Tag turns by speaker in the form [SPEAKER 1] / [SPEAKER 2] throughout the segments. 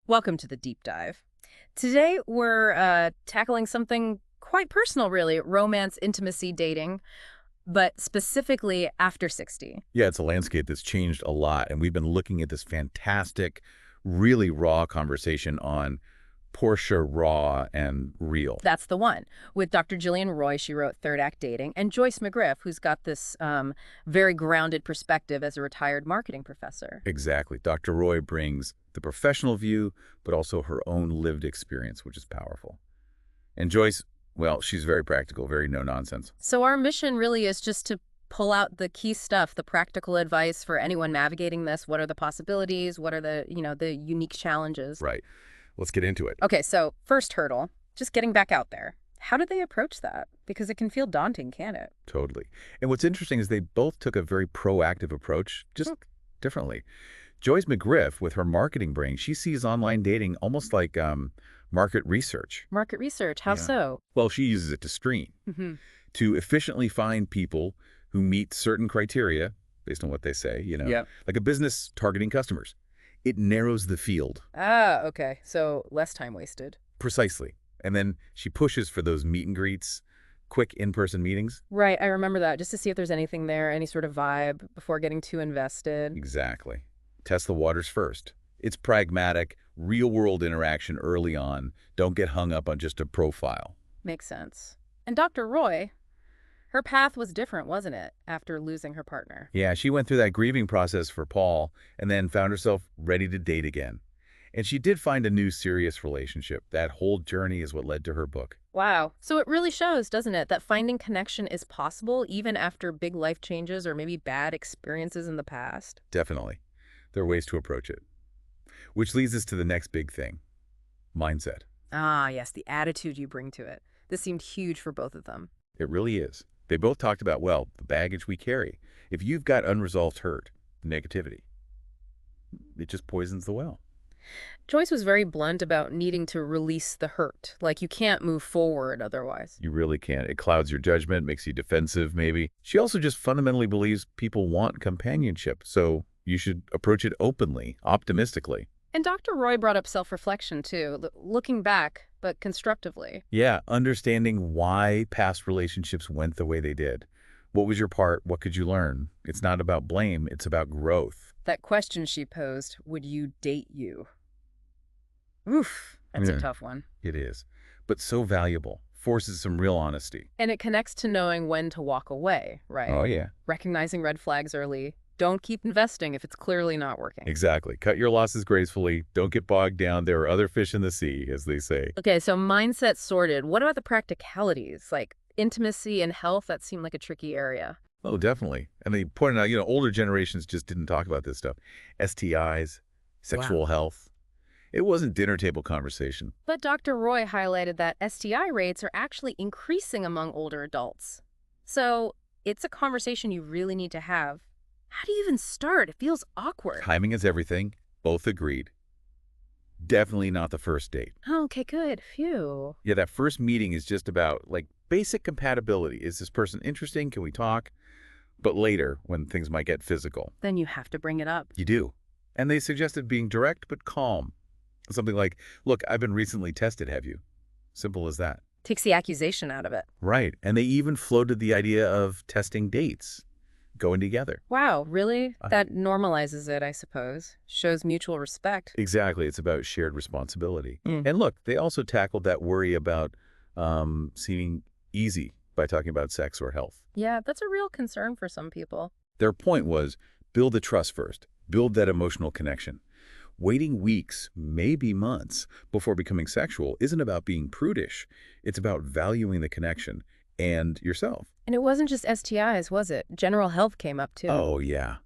[SPEAKER 1] Welcome to the deep dive. Today we're tackling something quite personal, really, romance, intimacy, dating, but specifically after 60.
[SPEAKER 2] Yeah, it's a landscape that's changed a lot, and we've been looking at this fantastic, really raw conversation on Portia Raw and Real.
[SPEAKER 1] That's the one. With Dr. Gillian Roy, she wrote Third Act Dating, and Joyce McGriff, who's got this very grounded perspective as a retired marketing professor.
[SPEAKER 2] Exactly. Dr. Roy brings the professional view, but also her own lived experience, which is powerful. And Joyce, well, she's very practical, very no-nonsense.
[SPEAKER 1] So our mission really is just to pull out the key stuff, the practical advice for anyone navigating this. What are the possibilities? What are the unique challenges?
[SPEAKER 2] Right. Let's get into it.
[SPEAKER 1] Okay, so first hurdle, just getting back out there. How did they approach that? Because it can feel daunting, can't it?
[SPEAKER 2] Totally. And what's interesting is they both took a very proactive approach, just differently. Joyce McGriff, with her marketing brain, she sees online dating almost like market research.
[SPEAKER 1] Market research, how
[SPEAKER 2] Yeah.
[SPEAKER 1] so?
[SPEAKER 2] Well, she uses it to screen,
[SPEAKER 1] Hmm.
[SPEAKER 2] to efficiently find people who meet certain criteria based on what they say,
[SPEAKER 1] Yep.
[SPEAKER 2] like a business targeting customers. It narrows the field.
[SPEAKER 1] Ah, okay. So less time wasted.
[SPEAKER 2] Precisely. And then she pushes for those meet and greets, quick in-person meetings.
[SPEAKER 1] Right, I remember that, just to see if there's anything there, any sort of vibe before getting too invested.
[SPEAKER 2] Exactly. Test the waters first. It's pragmatic, real-world interaction early on. Don't get hung up on just a profile.
[SPEAKER 1] Makes sense. And Dr. Roy, her path was different, wasn't it, after losing her partner?
[SPEAKER 2] Yeah, she went through that grieving process for Paul and then found herself ready to date again. And she did find a new serious relationship. That whole journey is what led to her book.
[SPEAKER 1] Wow. So it really shows, doesn't it, that finding connection is possible even after big life changes or maybe bad experiences in the past?
[SPEAKER 2] Definitely. There are ways to approach it. Which leads us to the next big thing, mindset.
[SPEAKER 1] Ah, yes, the attitude you bring to it. This seemed huge for both of them.
[SPEAKER 2] It really is. They both talked about, well, the baggage we carry. If you've got unresolved hurt, negativity, it just poisons the well.
[SPEAKER 1] Joyce was very blunt about needing to release the hurt. Like, you can't move forward otherwise.
[SPEAKER 2] You really can't. It clouds your judgment, makes you defensive, maybe. She also just fundamentally believes people want companionship, so you should approach it openly, optimistically.
[SPEAKER 1] And Dr. Roy brought up self-reflection, too, looking back, but constructively.
[SPEAKER 2] Yeah, understanding why past relationships went the way they did. What was your part? What could you learn? It's not about blame, it's about growth.
[SPEAKER 1] That question she posed, would you date you? Oof, that's a
[SPEAKER 2] Yeah,
[SPEAKER 1] tough one.
[SPEAKER 2] it is. But so valuable. Forces some real honesty.
[SPEAKER 1] And it connects to knowing when to walk away, right?
[SPEAKER 2] Oh, yeah.
[SPEAKER 1] Recognizing red flags early. Don't keep investing if it's clearly not working.
[SPEAKER 2] Exactly. Cut your losses gracefully. Don't get bogged down. There are other fish in the sea, as they say.
[SPEAKER 1] Okay, so mindset sorted. What about the practicalities? Like intimacy and health, that seemed like a tricky area.
[SPEAKER 2] Oh, definitely. And they pointed out, older generations just didn't talk about this stuff. STIs, sexual health. It wasn't dinner table conversation.
[SPEAKER 1] But Dr. Roy highlighted that STI rates are actually increasing among older adults. So it's a conversation you really need to have. How do you even start? It feels awkward.
[SPEAKER 2] Timing is everything. Both agreed. Definitely not the first date.
[SPEAKER 1] Oh, okay, good. Phew.
[SPEAKER 2] Yeah, that first meeting is just about, like, basic compatibility. Is this person interesting? Can we talk? But later, when things might get physical,
[SPEAKER 1] Then you have to bring it up.
[SPEAKER 2] you do. And they suggested being direct but calm. Something like, look, I've been recently tested, have you? Simple as that.
[SPEAKER 1] Takes the accusation out of it.
[SPEAKER 2] Right. And they even floated the idea of testing dates, going together.
[SPEAKER 1] Wow, really?
[SPEAKER 2] I-
[SPEAKER 1] That normalizes it, I suppose. Shows mutual respect.
[SPEAKER 2] Exactly. It's about shared responsibility.
[SPEAKER 1] Mm.
[SPEAKER 2] And look, they also tackled that worry about seeming easy by talking about sex or health.
[SPEAKER 1] Yeah, that's a real concern for some people.
[SPEAKER 2] Their point was build the trust first, build that emotional connection. Waiting weeks, maybe months, before becoming sexual isn't about being prudish. It's about valuing the connection and yourself.
[SPEAKER 1] And it wasn't just STIs, was it? General health came up, too.
[SPEAKER 2] Oh, yeah.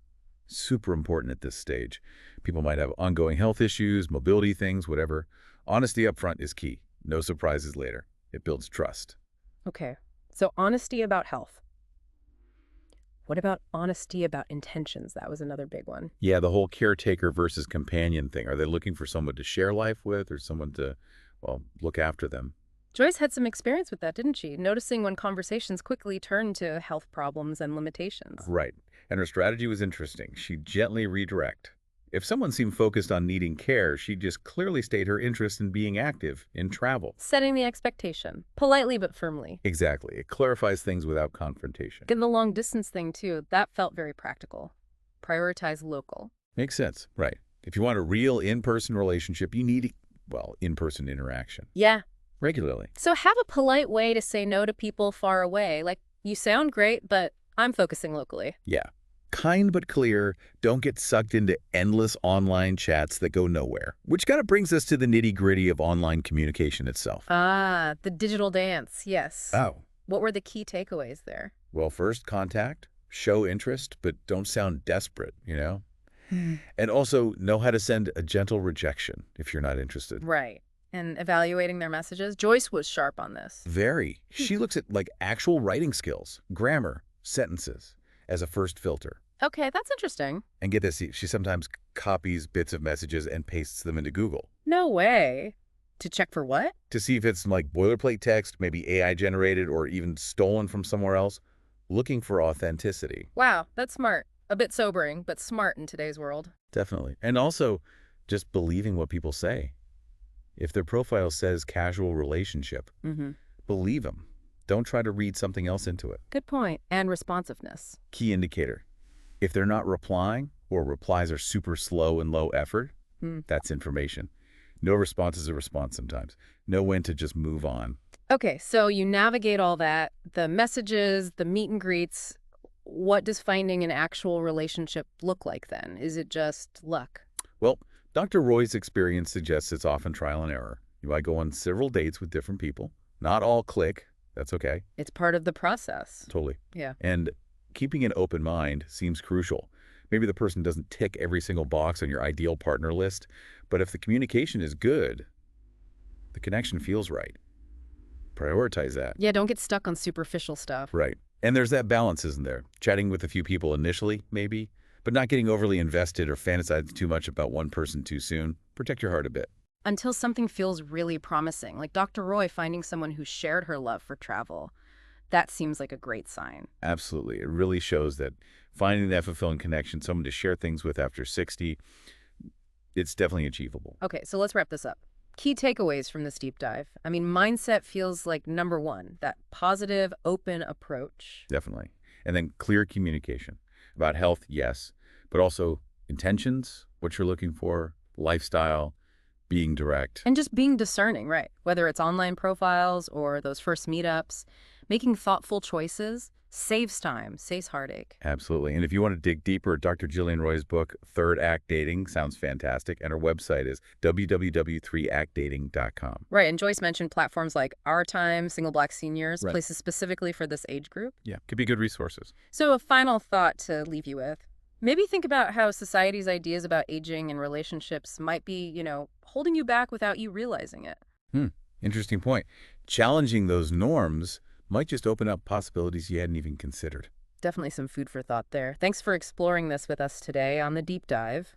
[SPEAKER 2] Super important at this stage. People might have ongoing health issues, mobility things, whatever. Honesty up front is key. No surprises later. It builds trust.
[SPEAKER 1] Okay, so honesty about health. What about honesty about intentions? That was another big one.
[SPEAKER 2] Yeah, the whole caretaker versus companion thing. Are they looking for someone to share life with or someone to, well, look after them?
[SPEAKER 1] Joyce had some experience with that, didn't she? Noticing when conversations quickly turned to health problems and limitations.
[SPEAKER 2] Right. And her strategy was interesting. She'd gently redirect. If someone seemed focused on needing care, she just clearly stated her interest in being active in travel.
[SPEAKER 1] Setting the expectation, politely but firmly.
[SPEAKER 2] Exactly. It clarifies things without confrontation.
[SPEAKER 1] In the long distance thing, too, that felt very practical. Prioritize local.
[SPEAKER 2] Makes sense. Right. If you want a real in-person relationship, you need, well, in-person interaction.
[SPEAKER 1] Yeah.
[SPEAKER 2] Regularly.
[SPEAKER 1] So have a polite way to say no to people far away. Like, you sound great, but I'm focusing locally.
[SPEAKER 2] Yeah. Kind but clear, don't get sucked into endless online chats that go nowhere. Which kind of brings us to the nitty-gritty of online communication itself.
[SPEAKER 1] Ah, the digital dance, yes.
[SPEAKER 2] Oh.
[SPEAKER 1] What were the key takeaways there?
[SPEAKER 2] Well, first, contact. Show interest, but don't sound desperate, you know? And also, know how to send a gentle rejection if you're not interested.
[SPEAKER 1] Right. And evaluating their messages? Joyce was sharp on this.
[SPEAKER 2] Very. She looks at, like, actual writing skills, grammar, sentences, as a first filter.
[SPEAKER 1] Okay, that's interesting.
[SPEAKER 2] And get this, she sometimes copies bits of messages and pastes them into Google.
[SPEAKER 1] No way. To check for what?
[SPEAKER 2] To see if it's like boilerplate text, maybe AI generated or even stolen from somewhere else, looking for authenticity.
[SPEAKER 1] Wow, that's smart. A bit sobering, but smart in today's world.
[SPEAKER 2] Definitely. And also, just believing what people say. If their profile says casual relationship, believe them. Don't try to read something else into it.
[SPEAKER 1] Good point. And responsiveness.
[SPEAKER 2] Key indicator. If they're not replying or replies are super slow and low effort, that's information. No response is a response sometimes. Know when to just move on.
[SPEAKER 1] Okay, so you navigate all that, the messages, the meet and greets. What does finding an actual relationship look like then? Is it just luck?
[SPEAKER 2] Well, Dr. Roy's experience suggests it's often trial and error. You might go on several dates with different people. Not all click. That's okay.
[SPEAKER 1] It's part of the process.
[SPEAKER 2] Totally.
[SPEAKER 1] Yeah.
[SPEAKER 2] And keeping an open mind seems crucial. Maybe the person doesn't tick every single box on your ideal partner list, but if the communication is good, the connection feels right. Prioritize that.
[SPEAKER 1] Yeah, don't get stuck on superficial stuff.
[SPEAKER 2] Right. And there's that balance, isn't there? Chatting with a few people initially, maybe, but not getting overly invested or fantasizing too much about one person too soon. Protect your heart a bit.
[SPEAKER 1] Until something feels really promising, like Dr. Roy finding someone who shared her love for travel. That seems like a great sign.
[SPEAKER 2] Absolutely. It really shows that finding that fulfilling connection, someone to share things with after 60, it's definitely achievable.
[SPEAKER 1] Okay, so let's wrap this up. Key takeaways from this deep dive. I mean, mindset feels like number one, that positive, open approach.
[SPEAKER 2] Definitely. And then clear communication about health, yes, but also intentions, what you're looking for, lifestyle, being direct.
[SPEAKER 1] And just being discerning, right? Whether it's online profiles or those first meetups, making thoughtful choices saves time, saves heartache.
[SPEAKER 2] Absolutely. And if you want to dig deeper, Dr. Jillian Roy's book, Third Act Dating, sounds fantastic. And her website is www.3actdating.com.
[SPEAKER 1] Right. And Joyce mentioned platforms like Our Time, Single Black Seniors,
[SPEAKER 2] Right.
[SPEAKER 1] places specifically for this age group.
[SPEAKER 2] Yeah, could be good resources.
[SPEAKER 1] So a final thought to leave you with. Maybe think about how society's ideas about aging and relationships might be, holding you back without you realizing it.
[SPEAKER 2] Interesting point. Challenging those norms might just open up possibilities you hadn't even considered.
[SPEAKER 1] Definitely some food for thought there. Thanks for exploring this with us today on The Deep Dive.